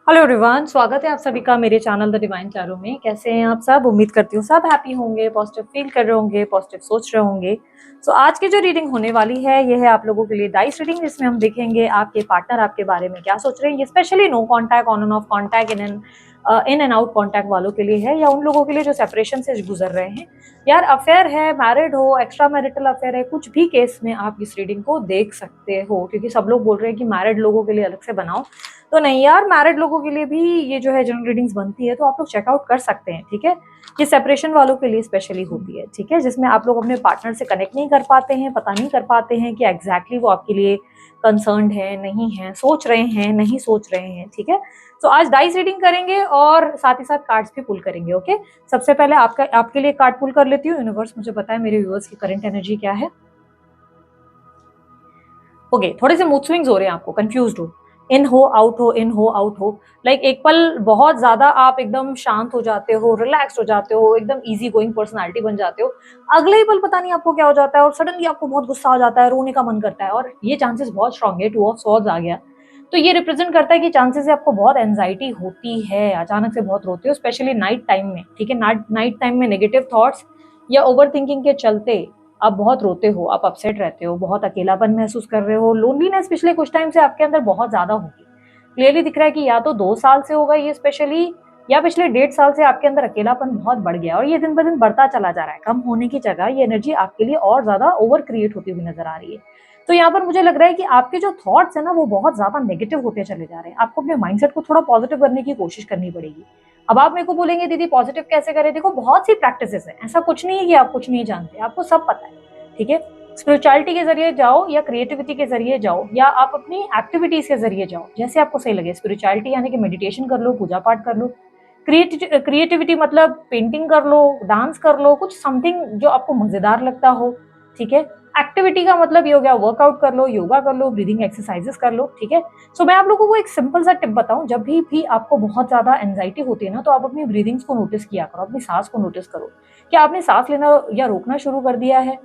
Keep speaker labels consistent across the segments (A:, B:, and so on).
A: Hello everyone, स्वागत है आप सभी का मेरे चैनल द डिवाइन टैरो में। कैसे हैं आप सब? उम्मीद करती हूँ सब हैप्पी होंगे, पॉजिटिव फील कर रहे होंगे, पॉजिटिव सोच रहे होंगे। सो आज की जो रीडिंग होने वाली है ये है आप लोगों के लिए डाइस रीडिंग, जिसमें हम देखेंगे आपके पार्टनर आपके बारे में क्या सोच रहे हैं। ये specially no contact, on and off contact, in and out contact वालों के लिए है, या उन लोगों के लिए जो सेपरेशन से गुजर रहे हैं। यार अफेयर है, मैरिड हो, एक्स्ट्रा मैरिटल अफेयर है, कुछ भी केस में आप इस रीडिंग को देख सकते हो। क्योंकि सब लोग बोल रहे हैं कि मैरिड लोगों के लिए अलग से बनाओ, तो नहीं यार, मैरिड लोगों के लिए भी ये जो है जनरल रीडिंग्स बनती है, तो आप लोग चेकआउट कर सकते हैं। ठीक है, ये सेपरेशन वालों के लिए स्पेशली होती है। ठीक है, जिसमें आप लोग अपने पार्टनर से कनेक्ट नहीं कर पाते हैं, पता नहीं कर पाते हैं कि एग्जैक्टली वो आपके लिए कंसर्न्ड है नहीं है, सोच रहे हैं नहीं सोच रहे हैं। ठीक है, तो आज डाइस रीडिंग करेंगे और साथ ही साथ कार्ड्स भी पुल करेंगे। ओके, सबसे पहले आपके लिए कार्ड पुल कर लेती हूँ। यूनिवर्स मुझे पता है मेरे व्यूअर्स की करंट एनर्जी क्या है। ओके, थोड़े से मूड स्विंग्स हो रहे हैं, आपको कंफ्यूज्ड हो, इन हो आउट हो, इन हो आउट हो। लाइक एक पल बहुत ज्यादा आप एकदम शांत हो जाते हो, रिलैक्स्ड हो जाते हो, एकदम इजी गोइंग पर्सनालिटी बन जाते हो। अगले ही पल पता नहीं आपको क्या हो जाता है और सडनली आपको बहुत गुस्सा हो जाता है, रोने का मन करता है। और ये चांसेस बहुत स्ट्रांग है, टू ऑफ स्वॉर्ड्स आ गया, तो ये रिप्रेजेंट करता है कि चांसेस है आपको बहुत एंजाइटी होती है, अचानक से बहुत रोते हो, स्पेशली नाइट टाइम में। ठीक है, नाइट टाइम में नेगेटिव थॉट्स या ओवर थिंकिंग के चलते आप बहुत रोते हो, आप अपसेट रहते हो, बहुत अकेलापन महसूस कर रहे हो, लोनलीनेस पिछले कुछ टाइम से आपके अंदर बहुत ज्यादा होगी। क्लियरली दिख रहा है कि या तो 2 साल से होगा ये स्पेशली, या पिछले 1.5 साल से आपके अंदर अकेलापन बहुत बढ़ गया और ये दिन ब दिन बढ़ता चला जा रहा है। कम होने की जगह ये एनर्जी आपके लिए और ज्यादा ओवर क्रिएट होती हुई नजर आ रही है। तो यहाँ पर मुझे लग रहा है कि आपके जो थॉट्स है ना वो बहुत ज्यादा नेगेटिव होते चले जा रहे हैं। आपको अपने माइंडसेट को थोड़ा पॉजिटिव करने की कोशिश करनी पड़ेगी। अब आप मेरे को बोलेंगे दीदी पॉजिटिव कैसे करें? देखो, बहुत सी प्रैक्टिसेस है, ऐसा कुछ नहीं है कि आप कुछ नहीं जानते, आपको सब पता है। ठीक है, स्पिरिचुअलिटी के जरिए जाओ या क्रिएटिविटी के जरिए जाओ या आप अपनी एक्टिविटीज के जरिए जाओ, जैसे आपको सही लगे। स्पिरिचुअलिटी यानी कि मेडिटेशन कर लो, पूजा पाठ कर लो। क्रिएटिविटी मतलब पेंटिंग कर लो, डांस कर लो, कुछ समथिंग जो आपको मजेदार लगता हो। ठीक है, एक्टिविटी का मतलब ये हो गया वर्कआउट कर लो, योगा कर लो, ब्रीदिंग एक्सरसाइजेस कर लो। ठीक है, सो मैं आप लोगों को एक सिंपल सा टिप बताऊं, जब भी आपको बहुत ज्यादा एंजाइटी होती है ना, तो आप अपनी ब्रीदिंग्स को नोटिस किया करो, अपनी सांस को नोटिस करो। क्या आपने सांस लेना या रोकना शुरू कर दिया है,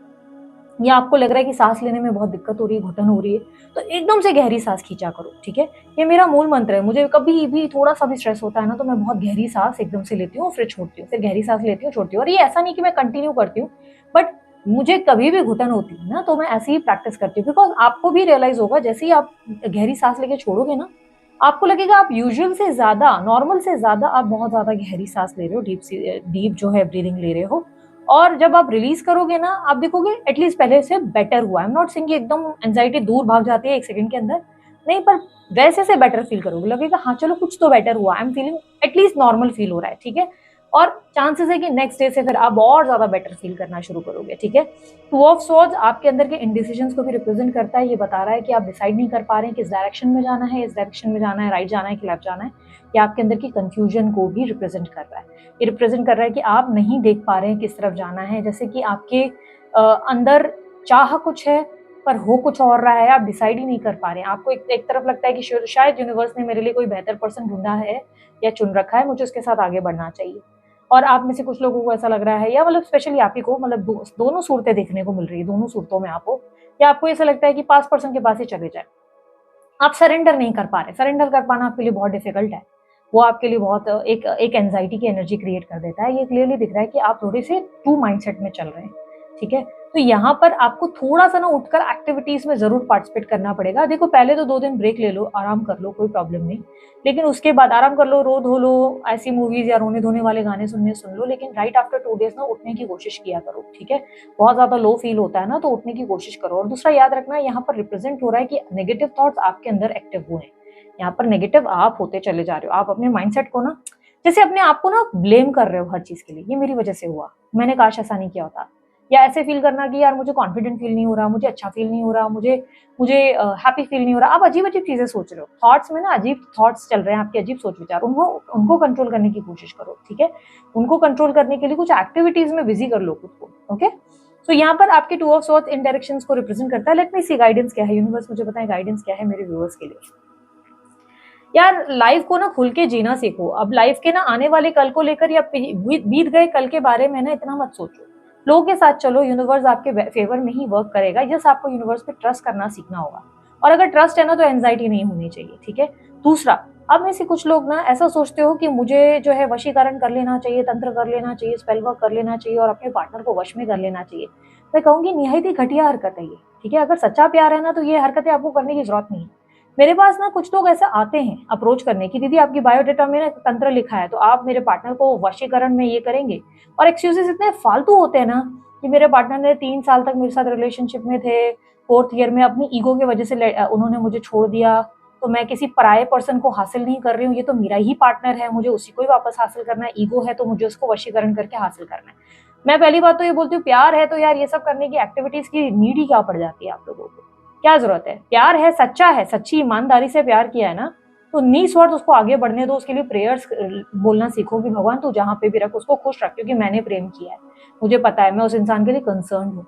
A: या आपको लग रहा है कि सांस लेने में बहुत दिक्कत हो रही है, घुटन हो रही है, तो एकदम से गहरी सांस खींचा करो। ठीक है, ये मेरा मूल मंत्र है। मुझे कभी भी थोड़ा सा भी स्ट्रेस होता है ना, तो मैं बहुत गहरी सांस एकदम से लेती हूँ, फिर छोड़ती हूँ, फिर गहरी सांस लेती हूँ, छोड़ती हूँ। और ये ऐसा नहीं कि मैं कंटिन्यू करती हूँ, बट मुझे कभी भी घुटन होती है ना, तो मैं ऐसे ही प्रैक्टिस करती हूँ। बिकॉज आपको भी रियलाइज होगा, जैसे ही आप गहरी सांस लेके छोड़ोगे ना, आपको लगेगा आप यूजुअल से ज्यादा, नॉर्मल से ज्यादा आप बहुत ज्यादा गहरी सांस ले रहे हो, डीप जो है ब्रीदिंग ले रहे हो। और जब आप रिलीज करोगे ना, आप देखोगे एटलीस्ट पहले से बेटर हुआ। आई एम नॉट सेइंग कि एकदम एंजाइटी दूर भाग जाती है 1 सेकंड के अंदर, नहीं, पर वैसे से बेटर फील करोगे, लगेगा हाँ चलो कुछ तो बेटर हुआ, I am feeling at least normal feel हो रहा है। ठीक है, और चांसेस है कि नेक्स्ट डे से फिर आप और ज्यादा बेटर फील करना शुरू करोगे। ठीक है, टू ऑफ स्वॉर्ड्स आपके अंदर के इनडिसीजंस को भी रिप्रेजेंट करता है। ये बता रहा है कि आप डिसाइड नहीं कर पा रहे हैं किस डायरेक्शन में जाना है, इस डायरेक्शन में जाना है, राइट जाना है कि लेफ्ट जाना है। ये आपके अंदर की कंफ्यूजन को भी रिप्रेजेंट कर रहा है। ये रिप्रेजेंट कर रहा है कि आप नहीं देख पा रहे हैं किस तरफ जाना है, जैसे कि आपके अंदर चाह कुछ है पर हो कुछ और रहा है, आप डिसाइड ही नहीं कर पा रहे हैं। आपको एक तरफ लगता है कि शायद यूनिवर्स ने मेरे लिए कोई बेहतर पर्सन ढूंढा है या चुन रखा है, मुझे उसके साथ आगे बढ़ना चाहिए। और आप में से कुछ लोगों को ऐसा लग रहा है, या मतलब स्पेशली आप ही को, मतलब दोनों सूरतें देखने को मिल रही है, दोनों सूरतों में आप हो, या आपको ऐसा लगता है कि पास पर्सन के पास ही चले जाए। आप सरेंडर नहीं कर पा रहे, सरेंडर कर पाना आपके लिए बहुत डिफिकल्ट है। वो आपके लिए बहुत एक एंजाइटी की एनर्जी क्रिएट कर देता है। ये क्लियरली दिख रहा है कि आप थोड़े से टू माइंडसेट में चल रहे हैं। ठीक है, तो यहाँ पर आपको थोड़ा सा ना उठकर एक्टिविटीज में जरूर पार्टिसिपेट करना पड़ेगा। देखो, पहले तो 2 दिन ब्रेक ले लो, आराम कर लो, कोई प्रॉब्लम नहीं। लेकिन उसके बाद आराम कर लो, रो धो लो, ऐसी मूवीज या रोने धोने वाले गाने सुनने सुन लो, लेकिन राइट आफ्टर 2 डेज ना उठने की कोशिश किया करो। ठीक है, बहुत ज्यादा लो फील होता है ना, तो उठने की कोशिश करो। और दूसरा याद रखना, यहाँ पर रिप्रेजेंट हो रहा है कि नेगेटिव थॉट्स आपके अंदर एक्टिव हुए हैं। यहाँ पर नेगेटिव आप होते चले जा रहे हो। आप अपने माइंडसेट को ना, जैसे अपने आप को ना ब्लेम कर रहे हो हर चीज के लिए, ये मेरी वजह से हुआ, मैंने काश ऐसा नहीं किया होता। या ऐसे फील करना कि यार मुझे कॉन्फिडेंट फील नहीं हो रहा, मुझे अच्छा फील नहीं हो रहा, मुझे मुझे हैप्पी फील नहीं हो रहा। आप अजीब अजीब चीजें सोच रहे हो, थॉट्स में ना अजीब थॉट्स चल रहे हैं आपके, अजीब सोच विचार, उनको उनको कंट्रोल करने की कोशिश करो। ठीक है, उनको कंट्रोल करने के लिए कुछ एक्टिविटीज में बिजी कर लो खुद को। ओके, तो यहाँ पर आपके two of swords in directions को रिप्रेजेंट करता है। लेट मी सी गाइडेंस क्या है, यूनिवर्स मुझे बताएं गाइडेंस क्या है मेरे व्यूअर्स के लिए। यार लाइफ को ना खुल के जीना सीखो। अब लाइफ के ना आने वाले कल को लेकर या बीत गए कल के बारे में ना इतना मत सोचो। लोगों के साथ चलो, यूनिवर्स आपके फेवर में ही वर्क करेगा। जस्ट आपको यूनिवर्स पे ट्रस्ट करना सीखना होगा, और अगर ट्रस्ट है ना तो एंजाइटी नहीं होनी चाहिए। ठीक है, दूसरा, अब में से कुछ लोग ना ऐसा सोचते हो कि मुझे जो है वशीकरण कर लेना चाहिए, तंत्र कर लेना चाहिए, स्पेल वर्क कर लेना चाहिए और अपने पार्टनर को वश में कर लेना चाहिए। मैं कहूँगी निहायत ही घटिया हरकत है ये, ठीक है? अगर सच्चा प्यार है ना तो ये हरकतें आपको करने की ज़रूरत नहीं है। मेरे पास ना कुछ लोग ऐसे आते हैं अप्रोच करने कि दीदी आपकी बायोडाटा में ना तंत्र लिखा है, तो आप मेरे पार्टनर को वशीकरण में ये करेंगे। और एक्सक्यूज़ेज़ इतने फालतू होते हैं ना कि मेरे पार्टनर ने 3 साल तक मेरे साथ रिलेशनशिप में थे, 4th ईयर में अपनी ईगो की वजह से उन्होंने मुझे छोड़ दिया, तो मैं किसी पराये पर्सन को हासिल नहीं कर रही हूँ, ये तो मेरा ही पार्टनर है, मुझे उसी को ही वापस हासिल करना है, ईगो है तो मुझे उसको वशीकरण करके हासिल करना है। मैं पहली बात तो ये बोलती हूँ प्यार है तो यार ये सब करने की एक्टिविटीज़ की नीड ही क्या पड़ जाती है आप लोगों को? क्या ज़रूरत है? प्यार है, सच्चा है, सच्ची ईमानदारी से प्यार किया है ना, तो निस्वार्थ उसको आगे बढ़ने दो, उसके लिए प्रेयर्स बोलना सीखो कि भगवान तू जहाँ पे भी रख उसको खुश रख, क्योंकि मैंने प्रेम किया है। मुझे पता है मैं उस इंसान के लिए कंसर्न्ड हूँ।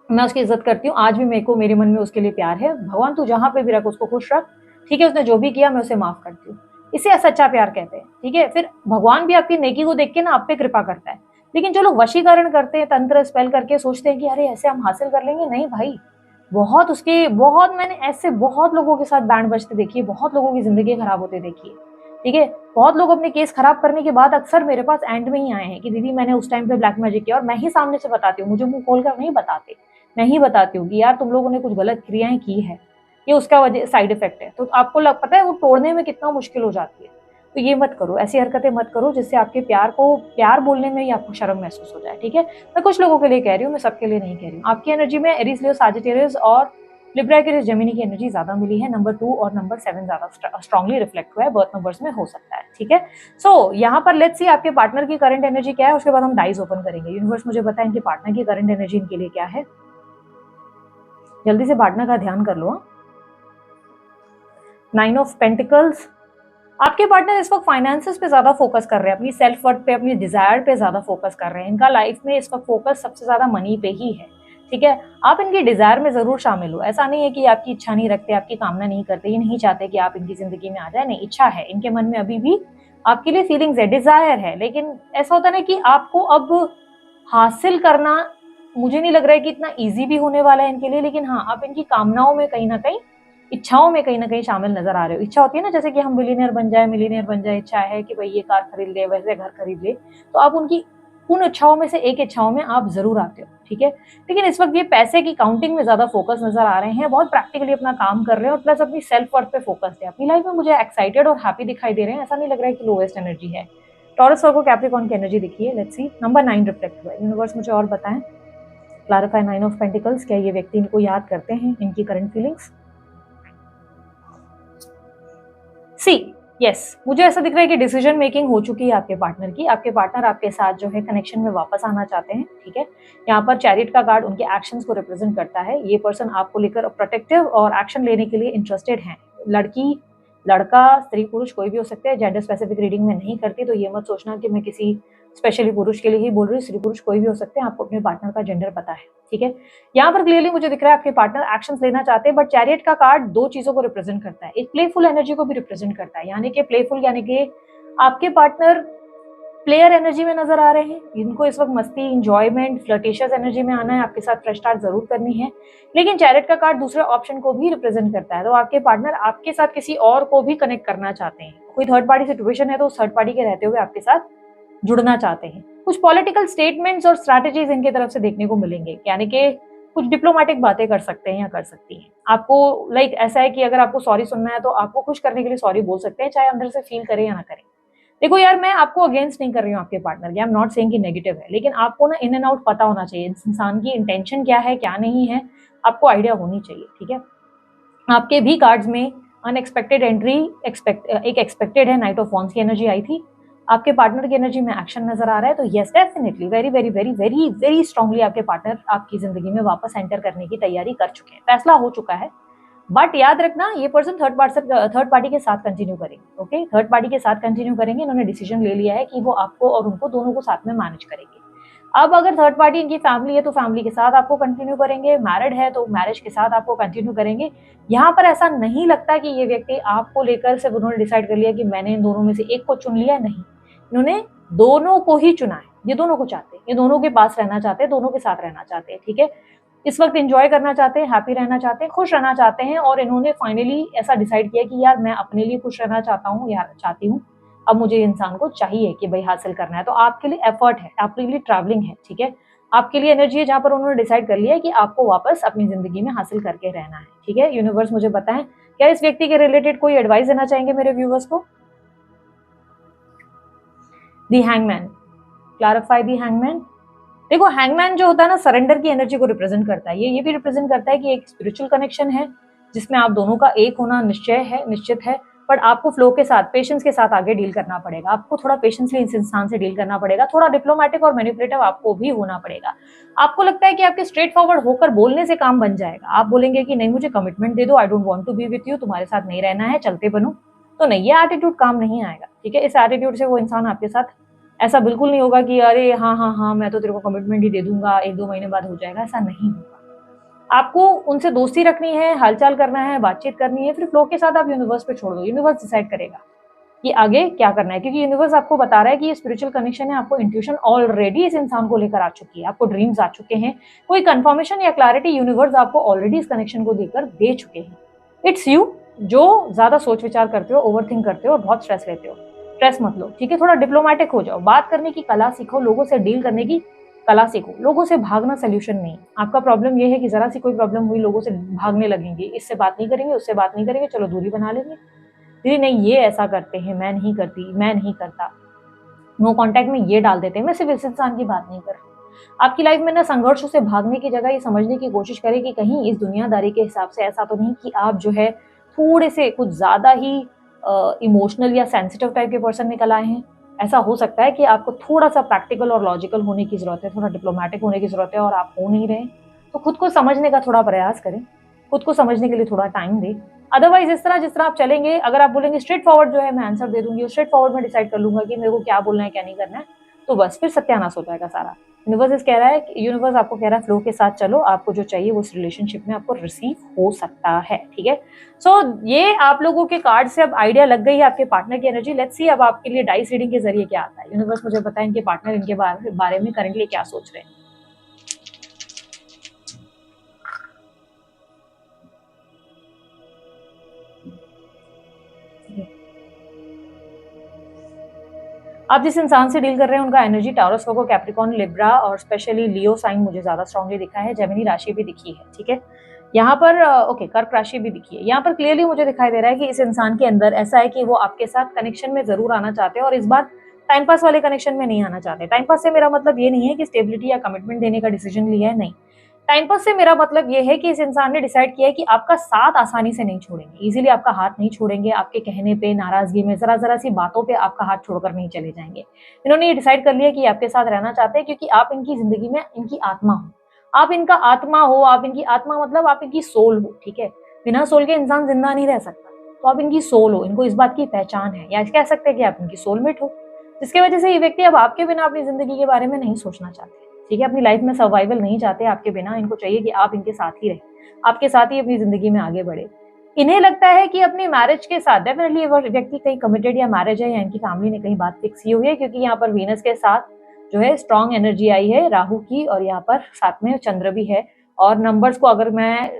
A: मैं उसकी इज़्ज़त करती हूँ, आज भी मेरे को मेरे मन में उसके लिए प्यार है। भगवान तू जहाँ पे भी रख उसको खुश रख, ठीक है? उसने जो भी किया मैं उसे माफ़ करती हूँ। इसे सच्चा प्यार कहते हैं, ठीक है? फिर भगवान भी आपकी नेकी को देख के ना आप पे कृपा करता है। लेकिन जो लोग वशीकरण करते हैं, तंत्र स्पेल करके सोचते हैं कि अरे ऐसे हम हासिल कर लेंगे, नहीं भाई। बहुत मैंने ऐसे बहुत लोगों के साथ बैंड बजते देखी है, बहुत लोगों की ज़िंदगी खराब होते देखी है, ठीक है? बहुत लोग अपने केस खराब करने के बाद अक्सर मेरे पास एंड में ही आए हैं कि दीदी मैंने उस टाइम पे ब्लैक मैजिक किया, और मैं ही सामने से बताती हूँ, मुझे मुँह खोलकर नहीं बताते। मैं ही बताती हूँ कि यार तुम लोगों ने कुछ गलत क्रियाएँ की हैं, ये उसका वजह साइड इफ़ेक्ट है। तो आपको पता है वो तोड़ने में कितना मुश्किल हो जाती है। तो ये मत करो, ऐसी हरकतें मत करो जिससे आपके प्यार को प्यार बोलने में ही आपको शर्म महसूस हो जाए, ठीक है? मैं कुछ लोगों के लिए कह रही हूँ, मैं सबके लिए नहीं कह रही हूँ। आपकी एनर्जी में एरीज़, लियो, सजिटेरियस और लिब्रा, एक्वेरियस, जेमिनी की एनर्जी ज़्यादा मिली है। नंबर 2 और नंबर 7 ज़्यादा स्ट्रांगली रिफ्लेक्ट हुआ है, बर्थ नंबर्स में हो सकता है, ठीक है? सो यहाँ पर लेट्स सी आपके पार्टनर की करंट एनर्जी क्या है, उसके बाद हम डाइज़ ओपन करेंगे। यूनिवर्स मुझे बताएं इनके पार्टनर की करंट एनर्जी इनके लिए क्या है? जल्दी से पार्टनर का ध्यान कर लो। 9 ऑफ पेंटिकल्स। आपके पार्टनर इस वक्त फाइनेंसेस पे ज्यादा फोकस कर रहे हैं, अपनी सेल्फ वर्थ पे, अपनी डिजायर पे ज्यादा फोकस कर रहे हैं। इनका लाइफ में इस वक्त फोकस सबसे ज्यादा मनी पे ही है, ठीक है? आप इनकी डिजायर में जरूर शामिल हो। ऐसा नहीं है कि आपकी इच्छा नहीं रखते, आपकी कामना नहीं करते, ये नहीं चाहते कि आप इनकी जिंदगी में आ जाए, नहीं, इच्छा है इनके मन में, अभी भी आपके लिए फीलिंग्स है, डिजायर है। लेकिन ऐसा होता है ना कि आपको अब हासिल करना, मुझे नहीं लग रहा है कि इतना ईजी भी होने वाला है इनके लिए। लेकिन हाँ, आप इनकी कामनाओं में कहीं ना कहीं, इच्छाओं में कहीं ना कहीं शामिल नजर आ रहे हो। इच्छा होती है ना जैसे कि हम मिलीनियर बन जाए, मिलीनियर बन जाए, इच्छा है कि भाई ये कार खरीद ले, वैसे घर खरीद ले, तो आप उनकी उन इच्छाओं में से एक इच्छाओं में आप जरूर आते हो, ठीक है? लेकिन इस वक्त ये पैसे की काउंटिंग में ज्यादा फोकस नजर आ रहे हैं, बहुत प्रैक्टिकली अपना काम कर रहे हैं और प्लस अपनी सेल्फ वर्थ पे फोकस है। अपनी लाइफ में मुझे एक्साइटेड और हैप्पी दिखाई दे रहे हैं, ऐसा नहीं लग रहा है कि लोएस्ट एनर्जी है। टॉरस वर्गो कैप्रिकॉर्न की एनर्जी दिखी है, लेट्स सी। नंबर 9 रिफ्लेक्ट हुआ है। यूनिवर्स मुझे और बताएं, क्लैरिफाई 9 ऑफ पेंटिकल्स, क्या ये व्यक्ति इनको याद करते हैं, इनकी करंट फीलिंग्स? सी, यस, मुझे ऐसा दिख रहा है कि डिसीजन मेकिंग हो चुकी है आपके पार्टनर की। आपके पार्टनर आपके साथ जो है कनेक्शन में वापस आना चाहते हैं, ठीक है? यहाँ पर चैरियट का कार्ड उनके एक्शंस को रिप्रेजेंट करता है। ये पर्सन आपको लेकर प्रोटेक्टिव और एक्शन लेने के लिए इंटरेस्टेड हैं। लड़की, लड़का, स्त्री, पुरुष कोई भी हो सकते हैं। जेंडर स्पेसिफिक रीडिंग में नहीं करती, तो ये मत सोचना कि मैं किसी स्पेशली पुरुष के लिए ही बोल रही हूँ। स्त्री पुरुष कोई भी हो सकते हैं, आपको अपने पार्टनर का जेंडर पता है, ठीक है? यहाँ पर क्लियरली मुझे दिख रहा है आपके पार्टनर एक्शंस लेना चाहते हैं, बट चैरियट का कार्ड दो चीजों को रिप्रेजेंट करता है। एक प्लेफुल एनर्जी को भी रिप्रेजेंट करता है, यानी कि प्लेफुल यानी कि आपके पार्टनर प्लेयर एनर्जी में नजर आ रहे हैं। इनको इस वक्त मस्ती, इंजॉयमेंट, फ्लर्टिशियस एनर्जी में आना है, आपके साथ फ्रेश स्टार्ट जरूर करनी है। लेकिन चैरियट का कार्ड दूसरे ऑप्शन को भी रिप्रेजेंट करता है, तो आपके पार्टनर आपके साथ किसी और को भी कनेक्ट करना चाहते हैं। कोई थर्ड पार्टी सिचुएशन है तो उस थर्ड पार्टी के रहते हुए आपके साथ जुड़ना चाहते हैं। कुछ पॉलिटिकल स्टेटमेंट्स और स्ट्रैटेजीज इनके तरफ से देखने को मिलेंगे, यानी कि कुछ डिप्लोमेटिक बातें कर सकते हैं या कर सकती हैं। आपको ऐसा है कि अगर आपको सॉरी सुनना है तो आपको खुश करने के लिए सॉरी बोल सकते हैं, चाहे अंदर से फील करें या ना करें। देखो यार, मैं आपको अगेंस्ट नहीं कर रही हूँ आपके पार्टनर की, आई एम नॉट सेइंग कि नेगेटिव है, लेकिन आपको ना इन एंड आउट पता होना चाहिए, इस इंसान की इंटेंशन क्या है, क्या नहीं है, आपको आइडिया होनी चाहिए, ठीक है? आपके भी कार्ड्स में अनएक्सपेक्टेड एंट्री एक एक्सपेक्टेड है। नाइट ऑफ वॉन्ड्स की एनर्जी आई थी। आपके पार्टनर की एनर्जी में एक्शन नजर आ रहा है, तो yes definitely very very very very very strongly आपके पार्टनर आपकी जिंदगी में वापस एंटर करने की तैयारी कर चुके हैं, फैसला हो चुका है। बट याद रखना, ये पर्सन थर्ड पार्टी के साथ कंटिन्यू करेंगे, ओके? थर्ड पार्टी के साथ कंटिन्यू करेंगे। इन्होंने डिसीजन ले लिया है कि वो आपको और उनको दोनों को साथ में मैनेज करेंगे। अब अगर थर्ड पार्टी इनकी फैमिली है तो फैमिली के साथ आपको कंटिन्यू करेंगे, मैरिड है तो मैरिज के साथ आपको कंटिन्यू करेंगे। यहाँ पर ऐसा नहीं लगता कि ये व्यक्ति आपको लेकर सिर्फ उन्होंने डिसाइड कर लिया कि मैंने इन दोनों में से एक को चुन लिया, नहीं, इन्होंने दोनों को ही चुना है। ये दोनों को चाहते हैं, ये दोनों के पास रहना चाहते हैं, दोनों के साथ रहना चाहते हैं, ठीक है? इस वक्त एंजॉय करना चाहते हैं, हैप्पी रहना चाहते हैं, खुश रहना चाहते हैं, और इन्होंने फाइनली ऐसा डिसाइड किया कि यार मैं अपने लिए खुश रहना चाहता हूँ या चाहती हूँ, अब मुझे इंसान को चाहिए कि भाई हासिल करना है। तो आपके लिए एफर्ट है, आपके लिए ट्रैवलिंग है, ठीक है, आपके लिए एनर्जी है, जहां पर उन्होंने डिसाइड कर लिया है कि आपको वापस अपनी जिंदगी में हासिल करके रहना है, ठीक है। यूनिवर्स मुझे बताएं, क्या इस व्यक्ति के रिलेटेड कोई एडवाइस देना चाहेंगे मेरे व्यूवर्स को? दी हैंगमैन, क्लैरिफाई दी हैंगमैन। देखो, हैंगमैन जो होता है ना, सरेंडर की एनर्जी को रिप्रेजेंट करता है। ये भी रिप्रेजेंट करता है कि एक स्पिरिचुअल कनेक्शन है जिसमें आप दोनों का एक होना निश्चित है, बट आपको फ्लो के साथ, पेशेंस के साथ आगे डील करना पड़ेगा। आपको थोड़ा पेशेंसली इस इंसान से डील करना पड़ेगा, थोड़ा डिप्लोमेटिक और मैनिपुलेटिव आपको भी होना पड़ेगा। आपको लगता है कि आपके स्ट्रेट फॉरवर्ड होकर बोलने से काम बन जाएगा, आप बोलेंगे कि नहीं मुझे कमिटमेंट दे दो, I don't want to be with you, तुम्हारे साथ नहीं रहना है, चलते बनो, तो नहीं, ये एटीट्यूड काम नहीं आएगा, ठीक है। इस एटीट्यूड से वो इंसान आपके साथ, ऐसा बिल्कुल नहीं होगा कि अरे हाँ हाँ हाँ मैं तो तेरे को कमिटमेंट ही दे दूंगा, 1-2 महीने बाद हो जाएगा, ऐसा नहीं होगा। आपको उनसे दोस्ती रखनी है, हालचाल करना है, बातचीत करनी है, फिर फ्लो के साथ आप यूनिवर्स पे छोड़ दो, यूनिवर्स डिसाइड करेगा कि आगे क्या करना है, क्योंकि यूनिवर्स आपको बता रहा है कि ये स्पिरिचुअल कनेक्शन है, आपको इंट्यूशन ऑलरेडी इस इंसान को लेकर आ चुकी है, आपको ड्रीम्स आ चुके हैं, कोई कंफर्मेशन या क्लैरिटी यूनिवर्स आपको ऑलरेडी इस कनेक्शन को देकर दे चुके हैं। इट्स यू जो ज्यादा सोच विचार करते हो, ओवर थिंक करते हो और बहुत स्ट्रेस लेते हो। स्ट्रेस मत लो, ठीक है, थोड़ा डिप्लोमेटिक हो जाओ, बात करने की कला सीखो, लोगों से डील करने की कला सीखो। लोगों से भागना सोल्यूशन नहीं। आपका प्रॉब्लम ये है कि जरा सी कोई प्रॉब्लम हुई लोगों से भागने लगेंगे, इससे बात नहीं करेंगे, उससे बात नहीं करेंगे, चलो दूरी बना लेंगे, दीदी नहीं ये ऐसा करते हैं, मैं नहीं करती, मैं नहीं करता, नो कांटेक्ट में ये डाल देते हैं। मैं सिर्फ इस इंसान की बात नहीं कर रही। आपकी लाइफ में ना संघर्षों से भागने की जगह ये समझने की कोशिश करें कि कहीं इस दुनियादारी के हिसाब से ऐसा तो नहीं कि आप जो है थोड़े से कुछ ज्यादा ही इमोशनल या सेंसिटिव टाइप के पर्सन निकल आए हैं। ऐसा हो सकता है कि आपको थोड़ा सा प्रैक्टिकल और लॉजिकल होने की जरूरत है, थोड़ा डिप्लोमेटिक होने की जरूरत है, और आप हो नहीं रहे। तो खुद को समझने का थोड़ा प्रयास करें, खुद को समझने के लिए थोड़ा टाइम दें। अदरवाइज इस तरह जिस तरह आप चलेंगे, अगर आप बोलेंगे स्ट्रेट फॉरवर्ड जो है मैं आंसर दे दूंगी, स्ट्रेट फॉरवर्ड में डिसाइड कर लूंगा कि मेरे को क्या बोलना है क्या नहीं करना है, तो बस फिर सत्यानाश हो जाएगा सारा। यूनिवर्स कह रहा है, यूनिवर्स आपको कह रहा है फ्लो के साथ चलो, आपको जो चाहिए वो उस रिलेशनशिप में आपको रिसीव हो सकता है, ठीक है। सो ये आप लोगों के कार्ड से अब आइडिया लग गई है आपके पार्टनर की एनर्जी। लेट्स सी अब आपके लिए डाइस रीडिंग के जरिए क्या आता है। यूनिवर्स मुझे बताएं इनके पार्टनर इनके बारे में करेंटली क्या सोच रहे हैं। आप जिस इंसान से डील कर रहे हैं उनका एनर्जी टॉरस, वर्गो, कैप्रिकॉर्न, लिब्रा और स्पेशली लियो साइन मुझे ज्यादा स्ट्रांगली दिखा है। जेमिनी राशि भी दिखी है, ठीक है। यहाँ पर ओके कर्क राशि भी दिखी है। यहाँ पर क्लियरली मुझे दिखाई दे रहा है कि इस इंसान के अंदर ऐसा है कि वो आपके साथ कनेक्शन में जरूर आना चाहते हैं, और इस बार टाइम पास वाले कनेक्शन में नहीं आना चाहते। टाइम पास से मेरा मतलब ये नहीं है कि स्टेबिलिटी या कमिटमेंट देने का डिसीजन लिया है, नहीं। टाइम पास से मेरा मतलब ये है कि इस इंसान ने डिसाइड किया है कि आपका साथ आसानी से नहीं छोड़ेंगे, इजीली आपका हाथ नहीं छोड़ेंगे, आपके कहने पे, नाराजगी में, जरा जरा सी बातों पे आपका हाथ छोड़कर नहीं चले जाएंगे। इन्होंने ये डिसाइड कर लिया कि आपके साथ रहना चाहते हैं क्योंकि आप इनकी जिंदगी में इनकी आत्मा हो, आप इनका आत्मा हो। आप इनकी आत्मा मतलब आप इनकी सोल हो, ठीक है। बिना सोल के इंसान जिंदा नहीं रह सकता, तो आप इनकी सोल हो, इनको इस बात की पहचान है, या कह सकते हैं कि आप इनकी सोलमेट हो, जिसकी वजह से ये व्यक्ति अब आपके बिना अपनी जिंदगी के बारे में नहीं सोचना चाहते, ठीक है। अपनी लाइफ में सर्वाइवल नहीं चाहते आपके बिना, इनको चाहिए कि आप इनके साथ ही रहे, आपके साथ ही अपनी जिंदगी में आगे बढ़े। इन्हें लगता है कि अपनी मैरिज के साथ डेफिनेटली वो व्यक्ति कहीं कमिटेड या मैरिज है, या इनकी फैमिली ने कहीं बात फिक्स की हुई है, क्योंकि यहाँ पर वीनस के साथ जो है स्ट्रॉन्ग एनर्जी आई है राहु की, और यहाँ पर साथ में चंद्र भी है। और नंबर्स को अगर मैं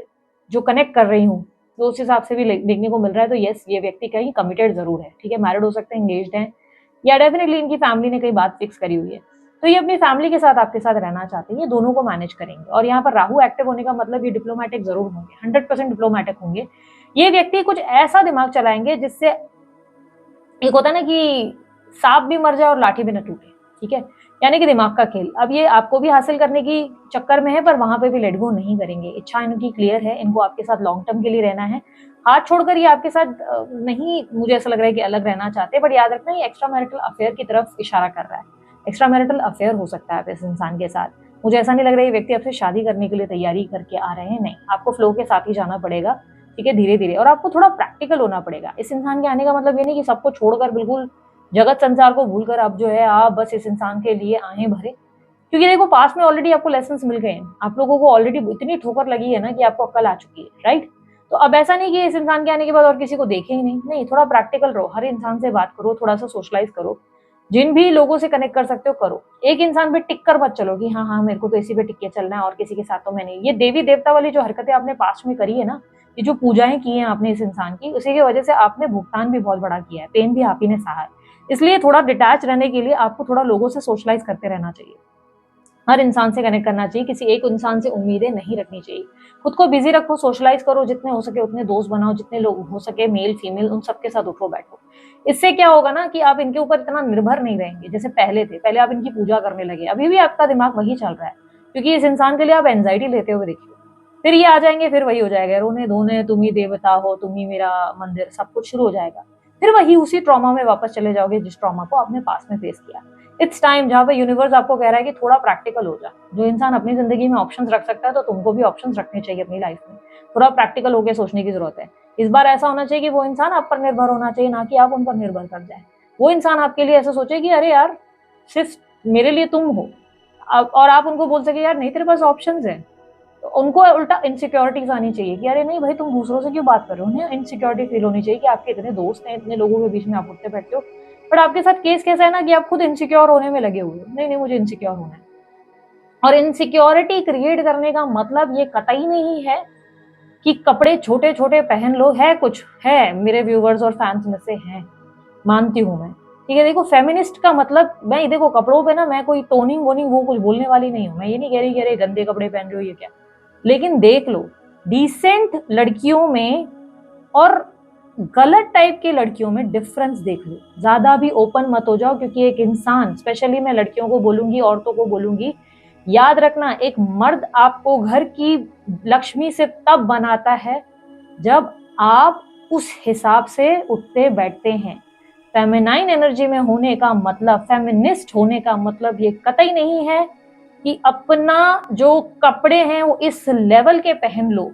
A: जो कनेक्ट कर रही हूँ तो उस हिसाब से भी देखने को मिल रहा है, तो यस ये व्यक्ति कहीं कमिटेड जरूर है, ठीक है। मैरिड हो सकते हैं, एंगेज्ड हैं, या डेफिनेटली इनकी फैमिली ने कहीं बात फिक्स करी हुई है, तो ये अपनी फैमिली के साथ आपके साथ रहना चाहते हैं, ये दोनों को मैनेज करेंगे। और यहाँ पर राहु एक्टिव होने का मतलब ये डिप्लोमेटिक जरूर होंगे, 100% डिप्लोमेटिक होंगे। ये व्यक्ति कुछ ऐसा दिमाग चलाएंगे जिससे एक होता है ना कि सांप भी मर जाए और लाठी भी न टूटे, ठीक है, यानी कि दिमाग का खेल। अब ये आपको भी हासिल करने की चक्कर में है, पर वहां पे भी लेट गो नहीं करेंगे। इच्छा इनकी क्लियर है, इनको आपके साथ लॉन्ग टर्म के लिए रहना है। हाथ छोड़कर ये आपके साथ नहीं, मुझे ऐसा लग रहा है कि अलग रहना चाहते हैं, बट याद रखना ये एक्स्ट्रा मैरिटल अफेयर की तरफ इशारा कर रहा है। एक्स्ट्रा मैरिटल अफेयर हो सकता है इस इंसान के साथ। मुझे ऐसा नहीं लग रहा है ये व्यक्ति आपसे शादी करने के लिए तैयारी करके आ रहे हैं, नहीं, आपको फ्लो के साथ ही जाना पड़ेगा, ठीक है, धीरे धीरे। और आपको थोड़ा प्रैक्टिकल होना पड़ेगा। इस इंसान के आने का मतलब ये नहीं कि सबको छोड़कर बिल्कुल जगत संसार को भूलकर आप जो है आप बस इस इंसान के लिए आहें भरे, क्योंकि देखो पास में ऑलरेडी आपको लेसन मिल गए हैं, आप लोगों को ऑलरेडी इतनी ठोकर लगी है ना कि आपको अक्ल आ चुकी है, राइट। तो अब ऐसा नहीं कि इस इंसान के आने के बाद और किसी को देखे ही नहीं, नहीं, थोड़ा प्रैक्टिकल रहो, हर इंसान से बात करो, थोड़ा सा सोशलाइज करो, जिन भी लोगों से कनेक्ट कर सकते हो करो। एक इंसान पे टिक कर मत चलो कि हाँ हाँ मेरे को तो इसी पे टिक के चलना है और किसी के साथ तो मैं नहीं। ये देवी देवता वाली जो हरकतें आपने पास्ट में करी है ना, ये जो पूजाएं की हैं आपने इस इंसान की, उसी की वजह से आपने भुगतान भी बहुत बड़ा किया है, पेन भी आप ही ने सहा है। इसलिए थोड़ा डिटैच रहने के लिए आपको थोड़ा लोगों से सोशलाइज करते रहना चाहिए, हर इंसान से कनेक्ट करना चाहिए, किसी एक इंसान से उम्मीदें नहीं रखनी चाहिए। खुद को बिजी रखो, सोशलाइज करो, जितने हो सके उतने दोस्त बनाओ, जितने लोग हो सके मेल फीमेल उन सबके साथ उठो बैठो। इससे क्या होगा ना कि आप इनके ऊपर इतना निर्भर नहीं रहेंगे जैसे पहले थे। पहले आप इनकी पूजा करने लगे, अभी भी आपका दिमाग वही चल रहा है, क्योंकि इस इंसान के लिए आप एंजाइटी लेते हुए देखिए। फिर ये आ जाएंगे, फिर वही हो जाएगा, रोने धोने, तुम ही देवता हो, तुम ही मेरा मंदिर, सब कुछ शुरू हो जाएगा। फिर वही उसी ट्रॉमा में वापस चले जाओगे जिस ट्रॉमा को आपने पास में फेस किया। इट्स टाइम जहाँ पे यूनिवर्स आपको कह रहा है कि थोड़ा प्रैक्टिकल हो जा। जो इंसान अपनी जिंदगी में ऑप्शंस रख सकता है तो तुमको भी ऑप्शंस रखने चाहिए अपनी लाइफ में। थोड़ा प्रैक्टिकल होकर सोचने की जरूरत है। इस बार ऐसा होना चाहिए कि वो इंसान आप पर निर्भर होना चाहिए, ना कि आप उन पर निर्भर कर जाए। वो इंसान आपके लिए ऐसा सोचे कि अरे यार सिर्फ मेरे लिए तुम हो, और आप उनको बोल सके यार नहीं तेरे पास ऑप्शंस है। तो उनको उल्टा इनसिक्योरिटीज आनी चाहिए कि अरे नहीं भाई तुम दूसरों से क्यों बात कर रहे हो। उन्हें इनसिक्योरिटी फील होनी चाहिए कि आपके इतने दोस्त हैं, इतने लोगों के बीच में आप उठते बैठते हो, बट आपके साथ केस कैसा है ना कि आप खुद इनसिक्योर होने में लगे हुए हो। नहीं नहीं मुझे इनसिक्योर होना है। और इनसिक्योरिटी क्रिएट करने का मतलब ये कतई नहीं है कि कपड़े छोटे छोटे पहन लो। है कुछ है मेरे व्यूवर्स और फैंस में से हैं, मानती हूँ मैं, ठीक है। देखो फेमिनिस्ट का मतलब, मैं देखो कपड़ों पे ना मैं कोई टोनिंग वोनिंग वो कुछ बोलने वाली नहीं हूँ। मैं ये नहीं कह रही कि अरे गंदे कपड़े पहन रहे हो ये क्या, लेकिन देख लो डिसेंट लड़कियों में और गलत टाइप की लड़कियों में डिफरेंस देख लो। ज्यादा भी ओपन मत हो जाओ, क्योंकि एक इंसान, स्पेशली मैं लड़कियों को बोलूंगी, औरतों को बोलूंगी, याद रखना एक मर्द आपको घर की लक्ष्मी से तब बनाता है जब आप उस हिसाब से उठते बैठते हैं। फेमिनाइन एनर्जी में होने का मतलब, फेमिनिस्ट होने का मतलब ये कतई नहीं है कि अपना जो कपड़े हैं वो इस लेवल के पहन लो,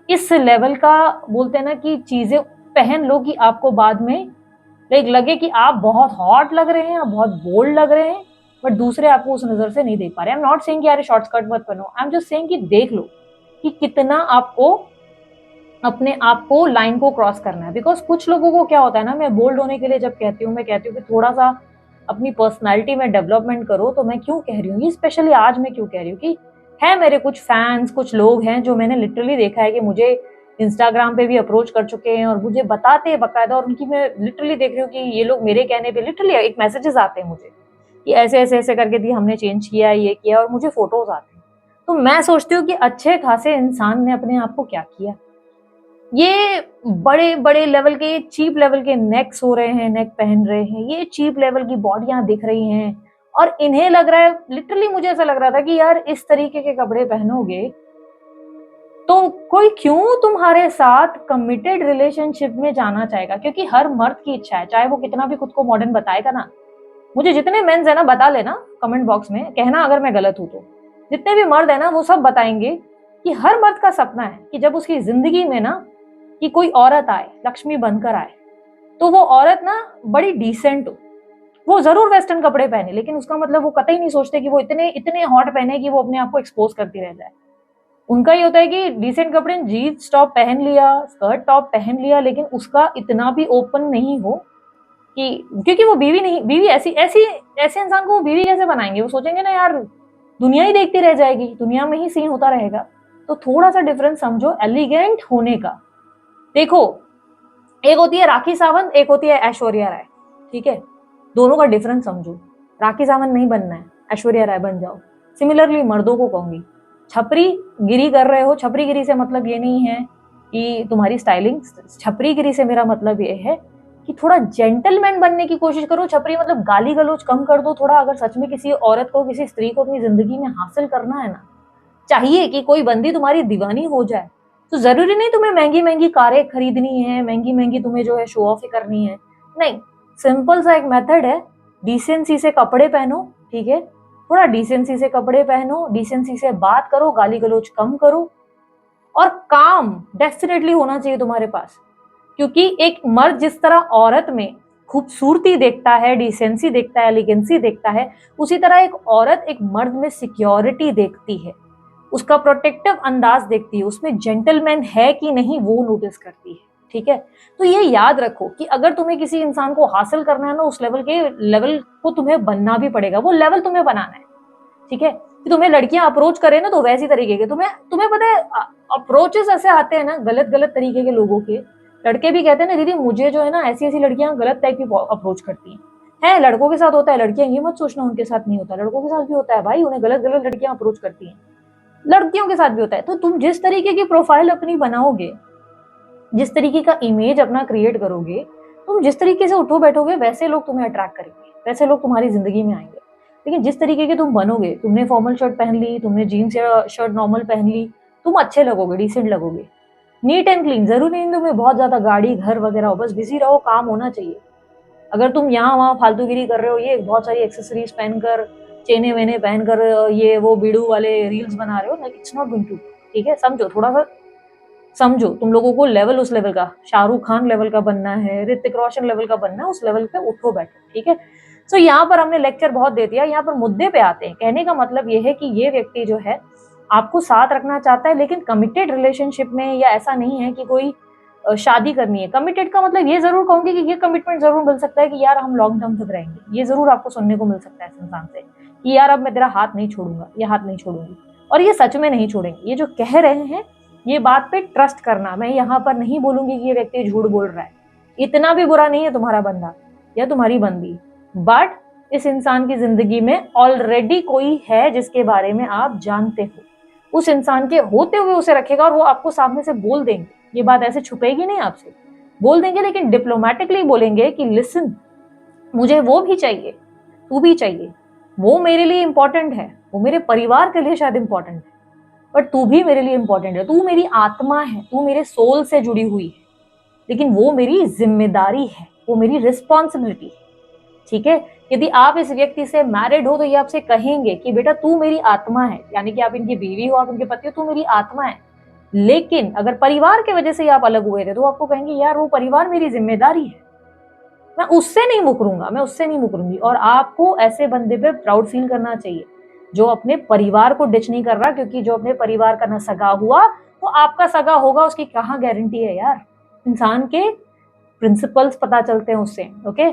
A: इस लेवल का बोलते हैं ना कि चीजें पहन लो कि आपको बाद में लगे कि आप बहुत हॉट लग रहे हैं, आप बहुत बोल्ड लग रहे हैं, बट दूसरे आपको उस नजर से नहीं देख पा रहे। आई एम नॉट सेइंग कि यार शॉर्ट स्कर्ट मत पहनो, आई एम जस्ट सेइंग कि देख लो कि कितना आपको अपने आप को लाइन को क्रॉस करना है। बिकॉज कुछ लोगों को क्या होता है ना, मैं बोल्ड होने के लिए जब कहती हूँ, मैं कहती हूँ कि थोड़ा सा अपनी पर्सनालिटी में डेवलपमेंट करो, तो मैं क्यों कह रही हूँ ये, स्पेशली आज मैं क्यों कह रही हूँ कि है मेरे कुछ फैंस, कुछ लोग हैं जो मैंने लिटरली देखा है कि मुझे इंस्टाग्राम पे भी अप्रोच कर चुके हैं और मुझे बताते हैं बकायदा, और उनकी मैं लिटरली देख रही हूँ कि ये लोग मेरे कहने पे लिटरली एक मैसेजेस आते हैं मुझे कि ऐसे ऐसे ऐसे करके दी हमने चेंज किया, ये किया, और मुझे फोटोज आते हैं। तो मैं सोचती हूँ कि अच्छे खासे इंसान ने अपने आप को क्या किया। ये बड़े बड़े लेवल के, चीप लेवल के नेक्स हो रहे हैं, नेक पहन रहे हैं, ये चीप लेवल की बॉडियां दिख रही हैं, और इन्हें लग रहा है, लिटरली मुझे ऐसा लग रहा था कि यार इस तरीके के कपड़े पहनोगे तो कोई क्यों तुम्हारे साथ कमिटेड रिलेशनशिप में जाना चाहेगा। क्योंकि हर मर्द की इच्छा है, चाहे वो कितना भी खुद को मॉडर्न बताएगा ना। मुझे जितने मेंस है ना बता लेना कमेंट बॉक्स में, कहना अगर मैं गलत हूं तो। जितने भी मर्द है ना वो सब बताएंगे कि हर मर्द का सपना है कि जब उसकी जिंदगी में ना कि कोई औरत आए, लक्ष्मी बनकर आए, तो वो औरत ना बड़ी डिसेंट हो। वो जरूर वेस्टर्न कपड़े पहने, लेकिन उसका मतलब वो कतई नहीं सोचते कि वो इतने इतने हॉट पहने कि वो अपने आप को एक्सपोज करती रह जाए। उनका ये होता है कि डिसेंट कपड़े, जीन्स टॉप पहन लिया, स्कर्ट टॉप पहन लिया, लेकिन उसका इतना भी ओपन नहीं हो कि, क्योंकि वो बीवी नहीं, बीवी ऐसी ऐसी ऐसे इंसान को वो बीवी कैसे बनाएंगे। वो सोचेंगे ना यार दुनिया ही देखती रह जाएगी, दुनिया में ही सीन होता रहेगा। तो थोड़ा सा डिफरेंस समझो एलिगेंट होने का। देखो एक होती है राखी सावंत, एक होती है ऐश्वर्या राय, ठीक है। दोनों का डिफरेंस समझो। राखी सावंत नहीं बनना है, ऐश्वर्या राय बन जाओ। सिमिलरली मर्दों को कहूंगी, छपरी गिरी कर रहे हो, छपरी गिरी से मतलब ये नहीं है कि तुम्हारी स्टाइलिंग, छपरी गिरी से मेरा मतलब ये है कि थोड़ा जेंटलमैन बनने की कोशिश करो। छपरी मतलब गाली गलौज कम कर दो थोड़ा। अगर सच में किसी औरत को, किसी स्त्री को अपनी जिंदगी में हासिल करना है ना, चाहिए कि कोई बंदी तुम्हारी दीवानी हो जाए, तो जरूरी नहीं तुम्हें महंगी महंगी कारें खरीदनी है, महंगी महंगी तुम्हें जो है शो ऑफ ही करनी है। नहीं, सिंपल सा एक मेथड है, डिसेंसी से कपड़े पहनो, ठीक है। थोड़ा डिसेंसी से कपड़े पहनो, डिसेंसी से बात करो, गाली गलौज कम करो, और काम डेफिनेटली होना चाहिए तुम्हारे पास। क्योंकि एक मर्द जिस तरह औरत में खूबसूरती देखता है, डिसेंसी देखता है, एलिगेंसी देखता है, उसी तरह एक औरत एक मर्द में सिक्योरिटी देखती है, उसका प्रोटेक्टिव अंदाज देखती है, उसमें जेंटलमैन है कि नहीं वो नोटिस करती है, ठीक है। तो ये याद रखो कि अगर तुम्हें किसी इंसान को हासिल करना है ना, उस लेवल को तुम्हें बनना भी पड़ेगा, वो लेवल तुम्हें बनाना है, ठीक है। कि तुम्हें लड़कियां अप्रोच करें ना तो वैसी तरीके के तुम्हें पता है अप्रोचेस ऐसे आते हैं ना गलत गलत तरीके के लोगों के। लड़के भी कहते हैं ना दीदी मुझे जो है ना ऐसी ऐसी लड़कियां गलत टाइप की अप्रोच करती हैं। लड़कों के साथ होता है, लड़कियां ये मत सोचना उनके साथ नहीं होता, लड़कों के साथ भी होता है भाई, उन्हें गलत गलत लड़कियां अप्रोच करती हैं, लड़कियों के साथ भी होता है। तो तुम जिस तरीके की प्रोफाइल अपनी बनाओगे, जिस तरीके का इमेज अपना क्रिएट करोगे, तुम जिस तरीके से उठो बैठोगे वैसे लोग तुम्हें अट्रैक्ट करेंगे, वैसे लोग तुम्हारी जिंदगी में आएंगे। लेकिन जिस तरीके के तुम बनोगे, तुमने फॉर्मल शर्ट पहन ली, तुमने जीन्स या शर्ट नॉर्मल पहन ली, तुम अच्छे लगोगे, डिसेंट लगोगे, नीट एंड क्लीन। जरूरी नहीं तुम्हें बहुत ज्यादा गाड़ी घर वगैरह हो, बस बिजी रहो, काम होना चाहिए। अगर तुम यहाँ वहाँ फालतूगिरी कर रहे हो, ये बहुत सारी एक्सेसरीज पहनकर, चेने वेने पहनकर ये वो बीड़ू वाले रील्स बना रहे हो, इट्स नॉट गोइंग टू, ठीक है। समझो, थोड़ा सा समझो, तुम लोगों को लेवल उस लेवल का, शाहरुख खान लेवल का बनना है, ऋतिक रोशन लेवल का बनना है, उस लेवल पे उठो बैठो, ठीक है। सो यहाँ पर हमने लेक्चर बहुत दे दिया, यहाँ पर मुद्दे पे आते हैं। कहने का मतलब ये है कि ये व्यक्ति जो है आपको साथ रखना चाहता है, लेकिन कमिटेड रिलेशनशिप में, या ऐसा नहीं है कि कोई शादी करनी है। कमिटेड का मतलब ये जरूर कहूंगी कि ये कमिटमेंट जरूर मिल सकता है कि यार हम लॉन्ग टर्म तक रहेंगे, ये जरूर आपको सुनने को मिल सकता है इस इंसान से कि यार अब मैं तेरा हाथ नहीं छोड़ूंगा या हाथ नहीं छोड़ूंगी, और ये सच में नहीं छोड़ेंगे। ये जो कह रहे हैं ये बात पे ट्रस्ट करना। मैं यहाँ पर नहीं बोलूंगी कि ये व्यक्ति झूठ बोल रहा है, इतना भी बुरा नहीं है तुम्हारा बंदा या तुम्हारी बंदी, बट इस इंसान की जिंदगी में ऑलरेडी कोई है जिसके बारे में आप जानते हो। उस इंसान के होते हुए उसे रखेगा, और वो आपको सामने से बोल देंगे, ये बात ऐसे छुपेगी नहीं आपसे, बोल देंगे, लेकिन डिप्लोमेटिकली बोलेंगे कि लिसन, मुझे वो भी चाहिए, तू भी चाहिए, वो मेरे लिए इंपॉर्टेंट है, वो मेरे परिवार के लिए शायद इंपॉर्टेंट है, बट तू भी मेरे लिए इंपॉर्टेंट है, तू मेरी आत्मा है, तू मेरे सोल से जुड़ी हुई है, लेकिन वो मेरी जिम्मेदारी है, वो मेरी रिस्पॉन्सिबिलिटी है, ठीक है। यदि आप इस व्यक्ति से मैरिड हो तो ये आपसे कहेंगे कि बेटा तू मेरी आत्मा है, यानी कि आप इनकी बीवी हो, आप इनके पति हो, तू मेरी आत्मा है। लेकिन अगर परिवार के वजह से आप अलग हुए थे तो आपको कहेंगे यार वो परिवार मेरी जिम्मेदारी है, मैं उससे नहीं मुकरूंगा, मैं उससे नहीं मुकरूंगी। और आपको ऐसे बंदे पे प्राउड फील करना चाहिए जो अपने परिवार को डिच नहीं कर रहा, क्योंकि जो अपने परिवार का ना सगा हुआ वो आपका सगा होगा, उसकी कहाँ गारंटी है यार। इंसान के प्रिंसिपल्स पता चलते हैं उससे, ओके।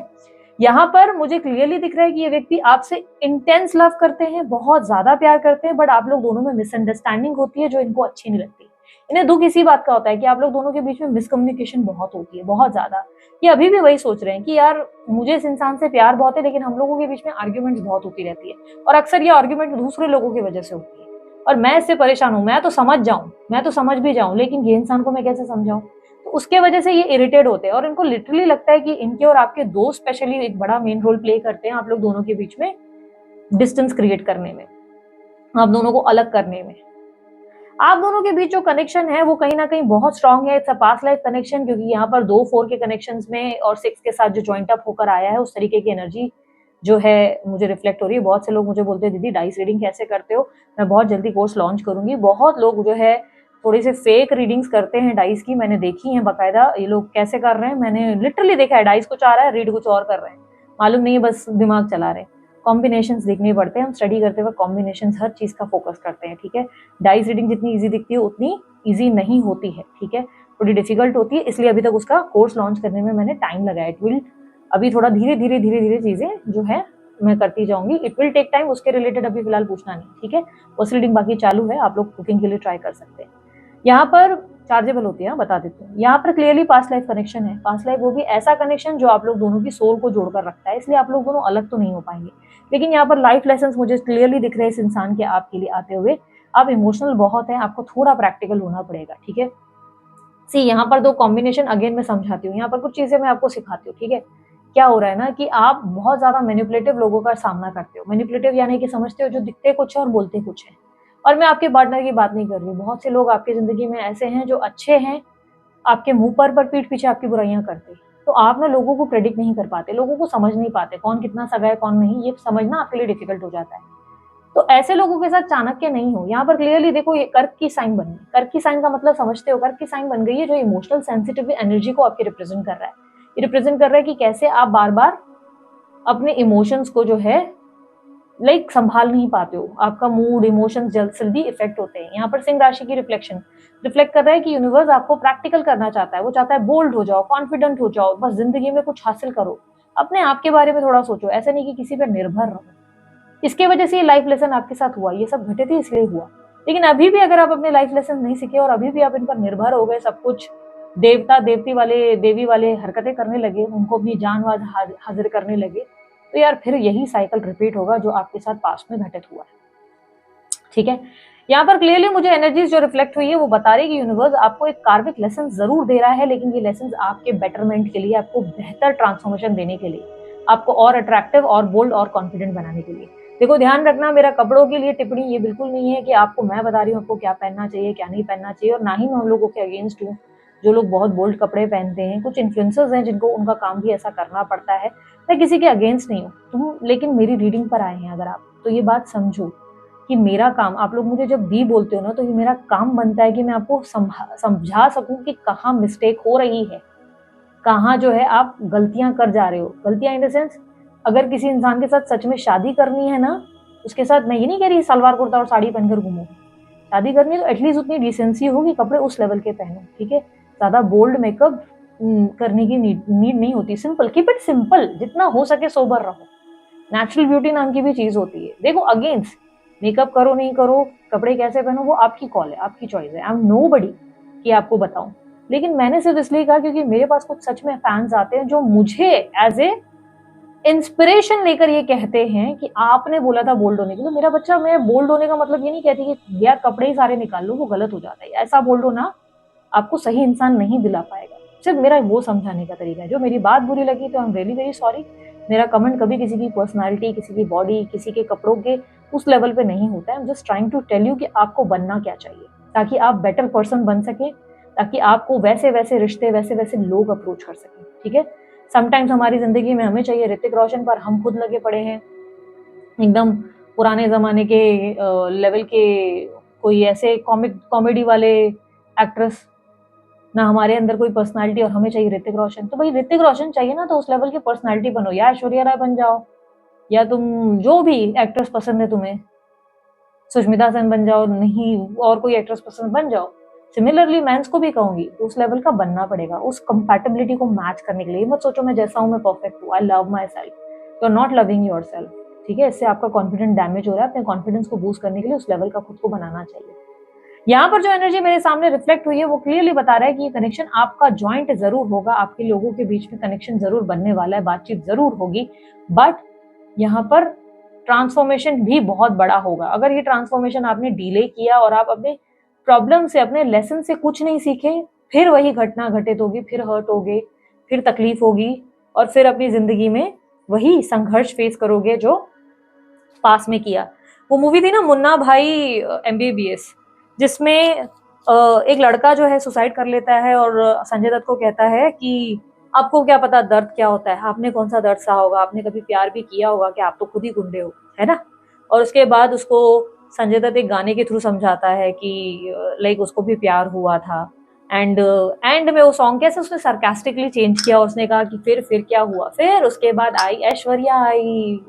A: यहाँ पर मुझे क्लियरली दिख रहा है कि ये व्यक्ति आपसे इंटेंस लव करते हैं, बहुत ज्यादा प्यार करते हैं, बट आप लोग दोनों में मिसअंडरस्टैंडिंग होती है जो इनको अच्छी नहीं लगती। इन्हें दुख इसी बात का होता है कि आप लोग दोनों के बीच में मिसकम्युनिकेशन बहुत होती है, बहुत ज्यादा। ये अभी भी वही सोच रहे हैं कि यार मुझे इस इंसान से प्यार बहुत है, लेकिन हम लोगों के बीच में आर्ग्यूमेंट्स बहुत होती रहती है, और अक्सर ये आर्ग्यूमेंट दूसरे लोगों की वजह से होती है, और मैं इससे परेशान हूँ। मैं तो समझ जाऊं, मैं तो समझ भी जाऊं, लेकिन ये इंसान को मैं कैसे समझाऊं। तो उसके वजह से ये इरिटेट होते हैं, और इनको लिटरली लगता है कि इनके और आपके दोस्त स्पेशली एक बड़ा मेन रोल प्ले करते हैं आप लोग दोनों के बीच में डिस्टेंस क्रिएट करने में, आप दोनों को अलग करने में। आप दोनों के बीच जो कनेक्शन है वो कहीं ना कहीं बहुत स्ट्रांग है, it's a past life connection, क्योंकि यहाँ पर 2-4 के कनेक्शंस में और 6 के साथ जो ज्वाइंट अप होकर आया है, उस तरीके की एनर्जी जो है मुझे रिफ्लेक्ट हो रही है। बहुत से लोग मुझे बोलते हैं दीदी डाइस रीडिंग कैसे करते हो, मैं बहुत जल्दी कोर्स लॉन्च करूंगी। बहुत लोग जो है थोड़ी से फेक रीडिंग्स करते हैं डाइस की, मैंने देखी है बाकायदा। ये लोग कैसे कर रहे हैं मैंने लिटरली देखा है, डाइस कुछ आ रहा है, रीड कुछ और कर रहे हैं, मालूम नहीं है, बस दिमाग चला रहे हैं। कॉम्बिनेशंस देखने पड़ते हैं, हम स्टडी करते हुए कॉम्बिनेशंस हर चीज का फोकस करते हैं, ठीक है। डाइस रीडिंग जितनी इजी दिखती है उतनी इजी नहीं होती है, ठीक है, थोड़ी डिफिकल्ट होती है, इसलिए अभी तक उसका कोर्स लॉन्च करने में मैंने टाइम लगाया। इट विल अभी थोड़ा धीरे धीरे चीजें जो है मैं करती जाऊंगी, इट विल टेक टाइम, उसके रिलेटेड अभी फिलहाल पूछना नहीं, ठीक है। कोर्स रीडिंग बाकी चालू है, आप लोग कुकिंग के लिए ट्राई कर सकते हैं। यहाँ पर चार्जेबल होती है, बता देते हैं। यहाँ पर क्लियरली पास्ट लाइफ कनेक्शन है, पास्ट लाइफ वो भी ऐसा कनेक्शन जो आप लोग दोनों की सोल को जोड़कर रखता है, इसलिए आप लोग दोनों अलग तो नहीं हो पाएंगे। लेकिन यहाँ पर लाइफ लेसन मुझे क्लियरली दिख रहे हैं इस इंसान के आपके लिए आते हुए। आप इमोशनल बहुत है, आपको थोड़ा प्रैक्टिकल होना पड़ेगा, ठीक है। सी यहाँ पर 2 कॉम्बिनेशन अगेन मैं समझाती हूँ, यहाँ पर कुछ चीजें मैं आपको सिखाती हूँ, ठीक है। क्या हो रहा है ना कि आप बहुत ज्यादा मैनिपुलेटिव लोगों का सामना करते हो। मैनिपुलेटिव यानी कि समझते हो जो दिखते कुछ है और बोलते कुछ है। और मैं आपके पार्टनर की बात नहीं कर रही, बहुत से लोग आपकी जिंदगी में ऐसे हैं जो अच्छे हैं, आपके मुंह पर पीठ पीछे आपकी बुराइयां करते। तो आप ना लोगों को प्रेडिक्ट नहीं कर पाते, लोगों को समझ नहीं पाते, कौन कितना सगा है कौन नहीं, ये समझना आपके लिए डिफिकल्ट हो जाता है। तो ऐसे लोगों के साथ चाणक्य नहीं हो। यहाँ पर क्लियरली देखो, ये कर्क की साइन बन गई। कर्क की साइन का मतलब समझते हो, कर्क की साइन बन गई है जो इमोशनल सेंसिटिव एनर्जी को आपके रिप्रेजेंट कर रहा है। ये रिप्रेजेंट कर रहा है कि कैसे आप बार बार अपने इमोशंस को जो है लाइक संभाल नहीं पाते हो, आपका मूड इमोशंस जल्दी इफेक्ट होते हैं। यहाँ पर सिंह राशि की रिफ्लेक्शन रिफ्लेक्ट कर रहा है कि यूनिवर्स आपको प्रैक्टिकल करना चाहता है, वो चाहता है बोल्ड हो जाओ, कॉन्फिडेंट हो जाओ, बस जिंदगी में कुछ हासिल करो, अपने आप के बारे में थोड़ा सोचो, ऐसा नहीं कि किसी पर निर्भर रहो। इसके वजह से ये लाइफ लेसन आपके साथ हुआ, ये सब घटित ही इसलिए हुआ। लेकिन अभी भी अगर आप अपने लाइफ लेसन नहीं सीखे और अभी भी आप इन पर निर्भर हो गए, सब कुछ देवता देवी वाले हरकतें करने लगे, उनको अपनी जान हाजिर करने लगे, तो यार फिर यही साइकिल रिपीट होगा जो आपके साथ पास्ट में घटित हुआ है। ठीक है, यहाँ पर क्लियरली मुझे एनर्जीज जो रिफ्लेक्ट हुई है वो बता रही है कि यूनिवर्स आपको एक कार्मिक लेसन जरूर दे रहा है, लेकिन ये लेसन आपके बेटरमेंट के लिए, आपको बेहतर ट्रांसफॉर्मेशन देने के लिए, आपको और अट्रैक्टिव और बोल्ड और कॉन्फिडेंट बनाने के लिए। देखो ध्यान रखना, मेरा कपड़ों के लिए टिप्पणी ये बिल्कुल नहीं है कि आपको मैं बता रही हूँ आपको क्या पहनना चाहिए क्या नहीं पहनना चाहिए, और ना ही मैं हम लोगों के अगेंस्ट हूँ जो लोग बहुत बोल्ड कपड़े पहनते हैं। कुछ इन्फ्लुएंसर्स हैं जिनको उनका काम भी ऐसा करना पड़ता है, मैं किसी के अगेंस्ट नहीं हूँ। तुम लेकिन मेरी रीडिंग पर आए हैं अगर आप, तो ये बात समझो कि मेरा काम, आप लोग मुझे जब दी बोलते हो ना, तो ये मेरा काम बनता है कि मैं आपको समझा सकूं कि कहाँ मिस्टेक हो रही है, कहाँ जो है आप गलतियां कर जा रहे हो। गलतियां इन द सेंस, अगर किसी इंसान के साथ सच में शादी करनी है ना, उसके साथ मैं ये नहीं कह रही सलवार कुर्ता और साड़ी पहनकर घूमो, शादी करनी है तो एटलीस्ट उतनी डिसेंसी हो कि कपड़े उस लेवल के पहनो। ठीक है, ज्यादा बोल्ड मेकअप करने की नीड नहीं होती, सिंपल, कीप इट सिंपल, जितना हो सके सोबर रहो। नेचुरल ब्यूटी नाम की भी चीज होती है। देखो अगेंस्ट मेकअप करो नहीं करो, कपड़े कैसे पहनो, वो आपकी कॉल है, आपकी चॉइस है, आई एम नोबडी कि आपको बताऊं। लेकिन मैंने सिर्फ इसलिए कहा क्योंकि मेरे पास कुछ सच में फैंस आते हैं जो मुझे एज ए इंस्पिरेशन लेकर ये कहते हैं कि आपने बोला था बोल्ड होने के लिए। मेरा बच्चा, मैं बोल्ड होने का मतलब ये नहीं कहती कि यार कपड़े ही सारे निकाल लो, वो गलत हो जाता है। ऐसा बोल्ड होना आपको सही इंसान नहीं दिला पाएगा। सिर्फ मेरा वो समझाने का तरीका है। जो मेरी बात बुरी लगी तो I am really very sorry. मेरा कमेंट कभी किसी की पर्सनालिटी, किसी की बॉडी, किसी के कपड़ों के उस लेवल पे नहीं होता है। I am just trying to tell you कि आपको बनना क्या चाहिए, ताकि आप बेटर पर्सन बन सके, ताकि आपको वैसे वैसे रिश्ते, वैसे वैसे लोग अप्रोच कर सकें। ठीक है, समटाइम्स हमारी जिंदगी में हमें चाहिए ऋतिक रोशन, पर हम खुद लगे पड़े हैं एकदम पुराने जमाने के लेवल के कोई ऐसे कॉमेडी वाले एक्ट्रेस, ना हमारे अंदर कोई पर्सनालिटी, और हमें चाहिए ऋतिक रोशन। तो भाई ऋतिक रोशन चाहिए ना, तो उस लेवल की पर्सनालिटी बनो, या ऐश्वर्या राय बन जाओ, या तुम जो भी एक्ट्रेस पसंद है तुम्हें, सुष्मिता सेन बन जाओ, नहीं और कोई एक्ट्रेस पसंद बन जाओ। सिमिलरली मैं को भी कहूंगी उस लेवल का बनना पड़ेगा, उस कंपैटिबिलिटी को मैच करने के लिए। मत सोचो मैं जैसा हूं मैं परफेक्ट हूँ, I love my you are not loving yourself. ठीक है, इससे आपका कॉन्फिडेंस डैमेज हो रहा है। अपने कॉन्फिडेंस को बूस्ट करने के लिए उस लेवल का खुद को बनाना चाहिए। यहाँ पर जो एनर्जी मेरे सामने रिफ्लेक्ट हुई है वो क्लियरली बता रहा है कि ये कनेक्शन आपका ज्वाइंट जरूर होगा, आपके लोगों के बीच में कनेक्शन जरूर बनने वाला है, बातचीत जरूर होगी, बट यहाँ पर ट्रांसफॉर्मेशन भी बहुत बड़ा होगा। अगर ये ट्रांसफॉर्मेशन आपने डिले किया और आप अपने प्रॉब्लम से, अपने लेसन से कुछ नहीं सीखे, फिर वही घटना घटित होगी, फिर हर्ट होगे, फिर तकलीफ होगी, और फिर अपनी जिंदगी में वही संघर्ष फेस करोगे जो पास में किया। वो मूवी थी ना मुन्ना भाई MBBS, जिसमें एक लड़का जो है सुसाइड कर लेता है और संजय दत्त को कहता है कि आपको क्या पता दर्द क्या होता है, आपने कौन सा दर्द सहा होगा, आपने कभी प्यार भी किया होगा कि आप तो खुद ही गुंडे हो, है ना। और उसके बाद उसको संजय दत्त एक गाने के थ्रू समझाता है कि लाइक उसको भी प्यार हुआ था, एंड एंड में वो सॉन्ग कैसे उसने सरकास्टिकली चेंज किया, उसने कहा कि फिर क्या हुआ, फिर उसके बाद आई ऐश्वर्या आई।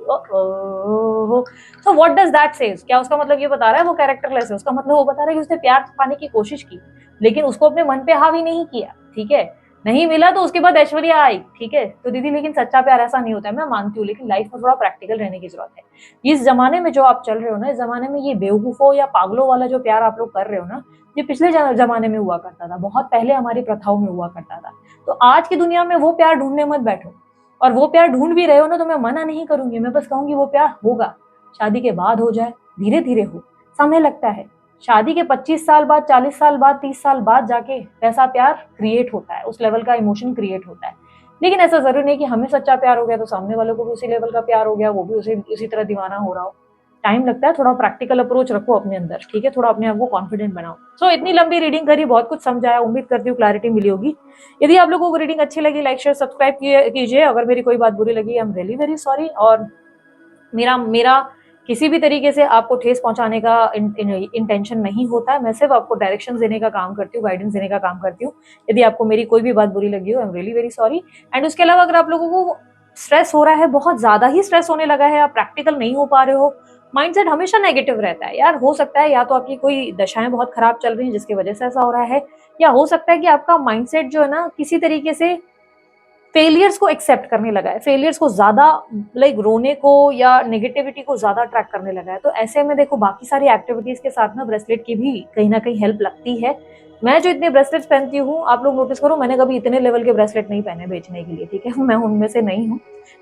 A: तो व्हाट डज दैट सेज, क्या उसका मतलब ये बता रहा है वो कैरेक्टरलेस है? उसका मतलब वो बता रहा है कि उसने प्यार पाने की कोशिश की, लेकिन उसको अपने मन पे हावी नहीं किया। ठीक है, नहीं मिला तो उसके बाद ऐश्वर्या आई। ठीक है, तो दीदी लेकिन सच्चा प्यार ऐसा नहीं होता है, मैं मानती हूँ, लेकिन लाइफ में थोड़ा प्रैक्टिकल रहने की जरूरत है। इस जमाने में जो आप चल रहे हो ना, इस जमाने में ये बेवकूफों या पागलों वाला जो प्यार आप लोग कर रहे हो ना, ये पिछले जमाने में हुआ करता था, बहुत पहले हमारी प्रथाओं में हुआ करता था। तो आज की दुनिया में वो प्यार ढूंढने मत बैठो, और वो प्यार ढूंढ भी रहे हो ना तो मैं मना नहीं करूंगी, मैं बस कहूंगी वो प्यार होगा, शादी के बाद हो जाए, धीरे धीरे हो, समय लगता है। शादी के 25 साल बाद, 40 साल बाद, 30 साल बाद जाके वैसा प्यार क्रिएट होता है, उस लेवल का इमोशन क्रिएट होता है। लेकिन ऐसा जरूरी नहीं कि हमें सच्चा प्यार हो गया तो सामने वालों को भी उसी लेवल का प्यार हो गया, वो भी उसी तरह दीवाना हो रहा हो। टाइम लगता है, थोड़ा प्रैक्टिकल अप्रोच रखो अपने अंदर। ठीक है, थोड़ा अपने आप को कॉन्फिडेंट बनाओ। सो इतनी लंबी रीडिंग करी, बहुत कुछ समझाया, उम्मीद करती हूँ क्लैरिटी मिली होगी। यदि आप लोगों को रीडिंग अच्छी लगी, लाइक शेयर सब्सक्राइब कीजिए। अगर मेरी कोई बात बुरी लगी, I am really very sorry. और मेरा किसी भी तरीके से आपको ठेस पहुंचाने का इंटेंशन नहीं होता है, मैं सिर्फ आपको डायरेक्शन देने का काम करती हूँ, गाइडेंस देने का काम करती हूँ। यदि आपको मेरी कोई भी बात बुरी लगी हो, I am really very sorry. And उसके अलावा अगर आप लोगों को स्ट्रेस हो रहा है, बहुत ज़्यादा ही स्ट्रेस होने लगा है, आप प्रैक्टिकल नहीं हो पा रहे हो, माइंडसेट हमेशा नेगेटिव रहता है। यार हो सकता है या तो आपकी कोई दशाएँ बहुत खराब चल रही हैं जिसकी वजह से ऐसा हो रहा है, या हो सकता है कि आपका माइंडसेट जो है ना किसी तरीके से फेलियर्स को एक्सेप्ट करने लगा है, फेलियर्स को ज़्यादा लाइक रोने को या नेगेटिविटी को ज़्यादा अट्रैक्ट करने लगा है। तो ऐसे में देखो बाकी सारी एक्टिविटीज़ के साथ ना ब्रेसलेट की भी कहीं न कहीं हेल्प लगती है। मैं जो इतने ब्रेसलेट्स पहनती हूँ, आप लोग नोटिस करो मैंने कभी इतने लेवल के ब्रेसलेट नहीं पहने बेचने के लिए, ठीक है? मैं उनमें से नहीं हूँ,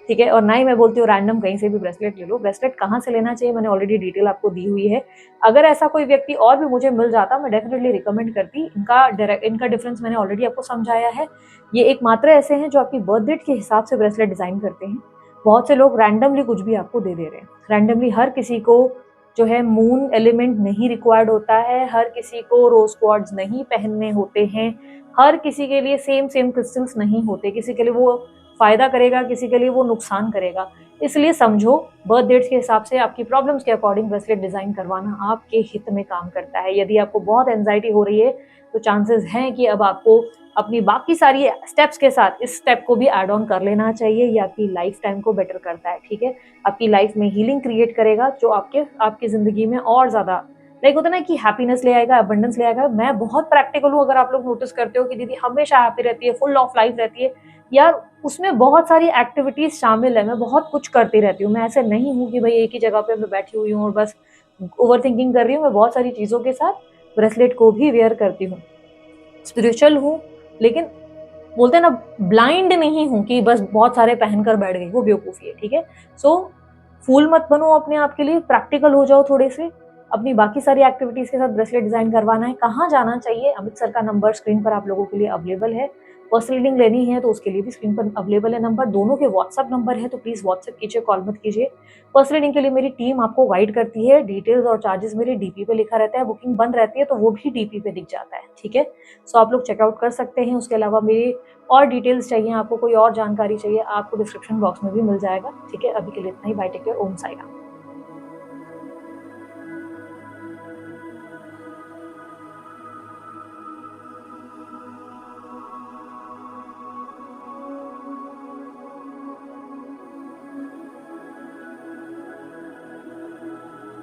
A: ठीक है? और ना ही मैं बोलती हूँ रैंडम कहीं से भी ब्रेसलेट ले लो। ब्रेसलेट कहाँ से लेना चाहिए मैंने ऑलरेडी डिटेल आपको दी हुई है। अगर ऐसा कोई व्यक्ति और भी मुझे मिल जाता मैं डेफिनिटली रिकमेंड करती। इनका डिफरेंस मैंने ऑलरेडी आपको समझाया है। ये एकमात्र ऐसे हैं जो आपकी बर्थ डेट के हिसाब से ब्रेसलेट डिज़ाइन करते हैं। बहुत से लोग रैंडमली कुछ भी आपको दे रहे हैं। रैंडमली हर किसी को जो है मून एलिमेंट नहीं रिक्वायर्ड होता है, हर किसी को रोज़ क्वार्ट्ज़ नहीं पहनने होते हैं, हर किसी के लिए सेम क्रिस्टल्स नहीं होते, किसी के लिए वो फ़ायदा करेगा, किसी के लिए वो नुकसान करेगा। इसलिए समझो बर्थ डेट्स के हिसाब से आपकी प्रॉब्लम्स के अकॉर्डिंग ब्रेसलेट डिज़ाइन करवाना आपके हित में काम करता है। यदि आपको बहुत एंग्ज़ायटी हो रही है, तो चांसेस हैं कि अब आपको अपनी बाकी सारी स्टेप्स के साथ इस स्टेप को भी ऐड ऑन कर लेना चाहिए। ये आपकी लाइफ टाइम को बेटर करता है, ठीक है? आपकी लाइफ में हीलिंग क्रिएट करेगा जो आपकी ज़िंदगी में और ज़्यादा लाइक होता है ना कि हैप्पीनेस ले आएगा, अबंडेंस ले आएगा। मैं बहुत प्रैक्टिकल हूँ, अगर आप लोग नोटिस करते हो कि दीदी हमेशा हैप्पी रहती है, फुल ऑफ लाइफ रहती है। यार उसमें बहुत सारी एक्टिविटीज़ शामिल है, मैं बहुत कुछ करती रहती हूँ। मैं ऐसे नहीं हूँ कि भई एक ही जगह पे मैं बैठी हुई हूँ और बस ओवरथिंकिंग कर रही हूँ। मैं बहुत सारी चीज़ों के साथ ब्रेसलेट को भी वियर करती हूँ। स्पिरिचुअल हूँ, लेकिन बोलते हैं ना ब्लाइंड नहीं हूँ कि बस बहुत सारे पहनकर बैठ गई, वो बेवकूफ़ी है, ठीक है? सो फूल मत बनो अपने आप के लिए, प्रैक्टिकल हो जाओ थोड़े से। अपनी बाकी सारी एक्टिविटीज़ के साथ ब्रेसलेट डिज़ाइन करवाना है, कहाँ जाना चाहिए? अमित सर का नंबर स्क्रीन पर आप लोगों के लिए अवेलेबल है। पर्सनल रीडिंग लेनी है तो उसके लिए भी स्क्रीन पर अवेलेबल है नंबर, दोनों के व्हाट्सएप नंबर है तो प्लीज़ व्हाट्सएप कीजिए, कॉल मत कीजिए। पर्सनल रीडिंग के लिए मेरी टीम आपको गाइड करती है, डिटेल्स और चार्जेस मेरे डीपी पे लिखा रहता है, बुकिंग बंद रहती है तो वो भी डीपी पे दिख जाता है, ठीक है? सो आप लोग चेकआउट कर सकते हैं। उसके अलावा मेरी और डिटेल्स चाहिए आपको, कोई और जानकारी चाहिए, आपको डिस्क्रिप्शन बॉक्स में भी मिल जाएगा, ठीक है? अभी के लिए इतना ही। बाय, टेक केयर, ओम साई राम।